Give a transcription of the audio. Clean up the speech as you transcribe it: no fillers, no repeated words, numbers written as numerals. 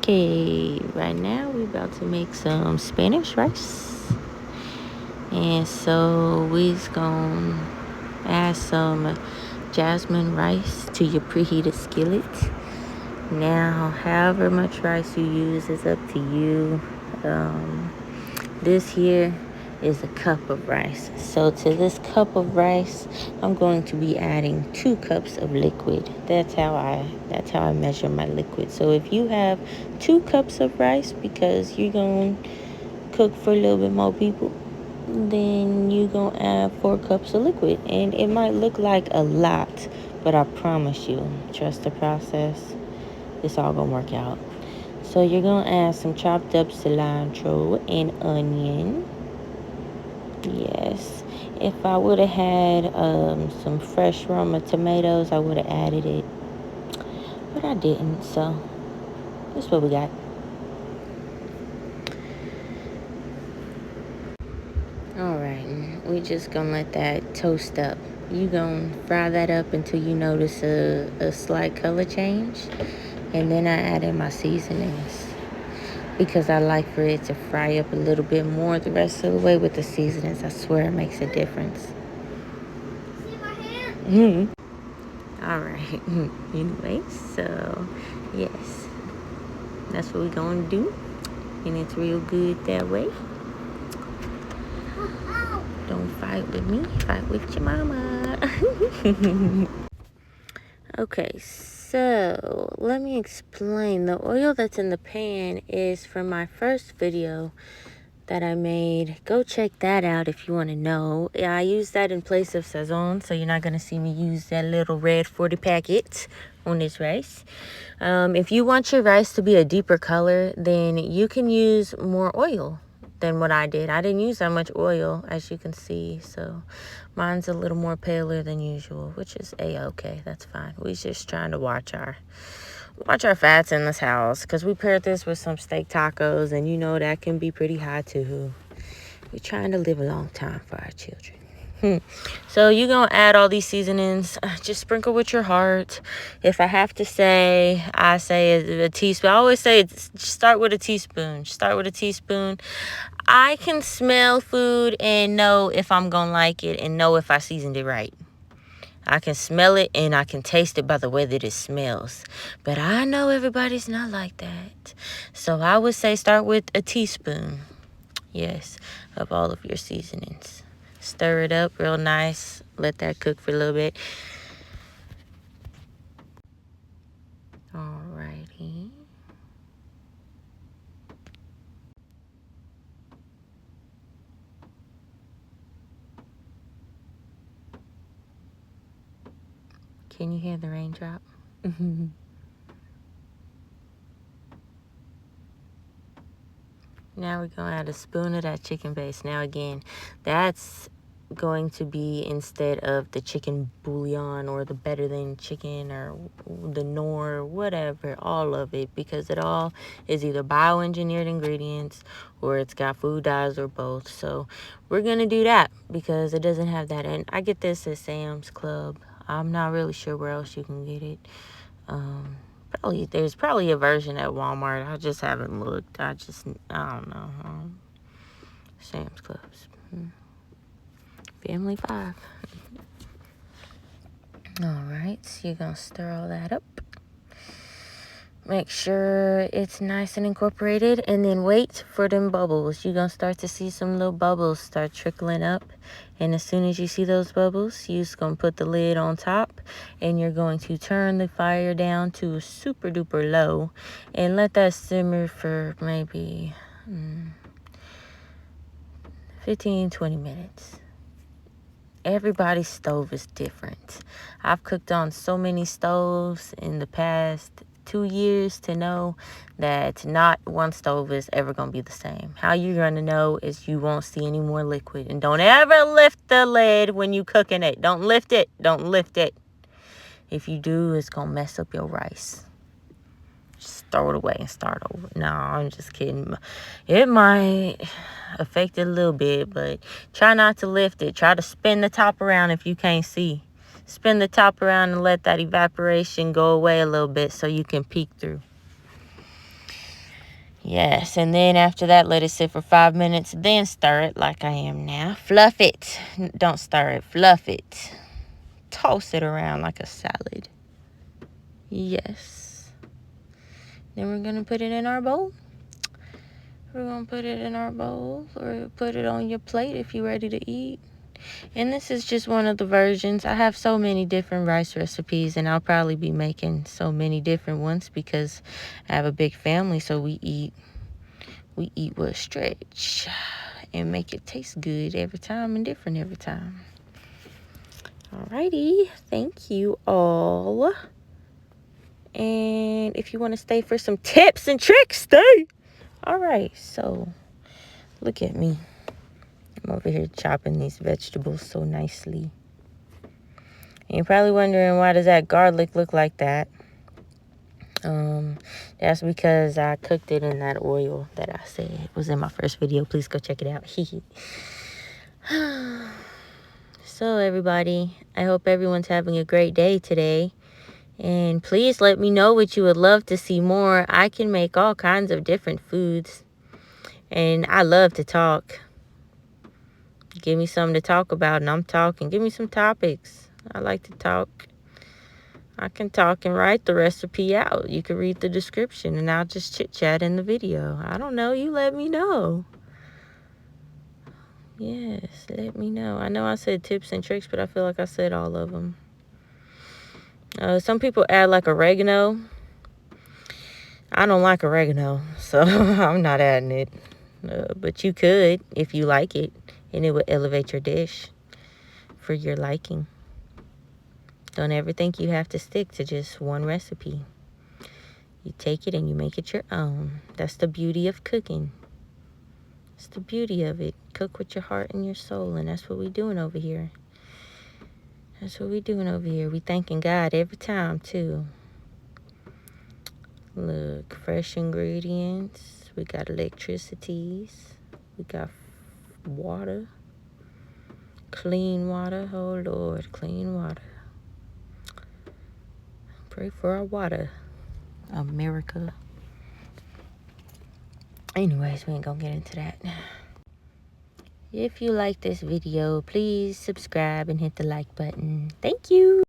Okay, right now we're about to make some Spanish rice. And so we're gonna add some jasmine rice to your preheated skillet. Now, however much rice you use is up to you. This here is a cup of rice. So to this cup of rice, I'm going to be adding 2 cups of liquid. That's how I measure my liquid. So if you have 2 cups of rice because you're going to cook for a little bit more people, then you're going to add 4 cups of liquid. And it might look like a lot, but I promise you, trust the process. It's all going to work out. So you're going to add some chopped up cilantro and onion. Yes. If I would have had some fresh Roma tomatoes, I would have added it. But I didn't, so that's what we got. Alright, we just gonna let that toast up. You gonna fry that up until you notice a slight color change. And then I added my seasonings, because I like for it to fry up a little bit more the rest of the way with the seasonings. I swear it makes a difference. See my hand? Alright. Anyway, so yes, that's what we're gonna do. And it's real good that way. Don't fight with me, fight with your mama. Okay, so let me explain. The oil that's in the pan is from my first video that I made. Go check that out if you want to know. Yeah, I use that in place of Sazon, so you're not going to see me use that little red 40 packet on this rice. If you want your rice to be a deeper color, then you can use more oil than what I did. I didn't use that much oil, as you can see, so mine's a little more paler than usual, which is a-okay. That's fine. We're just trying to watch our fats in this house, because we paired this with some steak tacos, and you know that can be pretty high too. We're trying to live a long time for our children. So you're going to add all these seasonings. Just sprinkle with your heart. If I have to say, I say a teaspoon. I always say start with a teaspoon. Start with a teaspoon. I can smell food and know if I'm going to like it and know if I seasoned it right. I can smell it and I can taste it by the way that it smells. But I know everybody's not like that. So I would say start with a teaspoon. Yes, of all of your seasonings. Stir it up real nice. Let that cook for a little bit. Alrighty. Can you hear the raindrop? Now we're going to add a spoon of that chicken base. Now again, that's going to be instead of the chicken bouillon or the better than chicken or the Knorr, whatever, all of it, because it all is either bioengineered ingredients or it's got food dyes or both. So we're going to do that because it doesn't have that. And I get this at Sam's Club. I'm not really sure where else you can get it. There's probably a version at Walmart. I just haven't looked. I don't know. Sam's Clubs. Family 5. Alright, so you're going to stir all that up. Make sure it's nice and incorporated, and then wait for them bubbles. You're going to start to see some little bubbles start trickling up. And as soon as you see those bubbles, you're just going to put the lid on top, and you're going to turn the fire down to super duper low and let that simmer for maybe 15-20 minutes. Everybody's stove is different. I've cooked on so many stoves in the past 2 years to know that not one stove is ever going to be the same. How you're going to know is you won't see any more liquid. And don't ever lift the lid when you cooking it. Don't lift it. Don't lift it. If you do, it's going to mess up your rice. Just throw it away and start over. No, I'm just kidding. It might affect it a little bit, but try not to lift it. Try to spin the top around if you can't see. Spin the top around and let that evaporation go away a little bit so you can peek through. Yes, and then after that, let it sit for 5 minutes. Then stir it like I am now. Fluff it. Don't stir it. Fluff it. Toss it around like a salad. Yes. Then we're going to put it in our bowl. We're going to put it in our bowl or put it on your plate if you're ready to eat. And this is just one of the versions. I have so many different rice recipes, and I'll probably be making so many different ones because I have a big family, so we eat with stretch and make it taste good every time and different every time. Alrighty, thank you all. And if you want to stay for some tips and tricks, stay. Alright, so look at me. I'm over here chopping these vegetables so nicely. And you're probably wondering, why does that garlic look like that? That's because I cooked it in that oil that I said was in my first video. Please go check it out. So everybody, I hope everyone's having a great day today. And please let me know what you would love to see more. I can make all kinds of different foods. And I love to talk. Give me something to talk about and I'm talking. Give me some topics. I like to talk. I can talk and write the recipe out. You can read the description and I'll just chit chat in the video. I don't know. You let me know. Yes, let me know. I know I said tips and tricks, but I feel like I said all of them. Some people add like oregano. I don't like oregano, so I'm not adding it. But you could if you like it, and it would elevate your dish for your liking. Don't ever think you have to stick to just one recipe. You take it and you make it your own. That's the beauty of cooking. It's the beauty of it. Cook with your heart and your soul, and that's what we're doing over here. That's what we're doing over here. We thanking God every time, too. Look, fresh ingredients. We got electricities. We got water. Clean water. Oh, Lord, clean water. Pray for our water, America. Anyways, we ain't gonna get into that. If you like this video, please subscribe and hit the like button. Thank you.